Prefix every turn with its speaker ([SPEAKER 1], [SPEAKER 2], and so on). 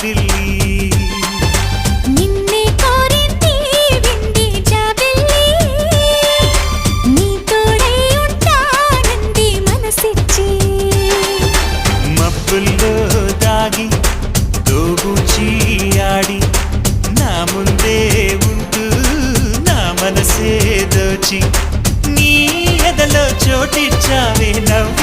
[SPEAKER 1] జాబిల్లి
[SPEAKER 2] నిన్నే కోరింది వింది జాబిల్లి నీ తోడై ఉంటానంది మనసిచ్చి
[SPEAKER 1] మబ్బుల్లో దాగి దోబూచి ఆడి నా ముందే ఉంటూ నా మనసే దోచి నీ ఎదలో చోటిచ్చావే నవ్వు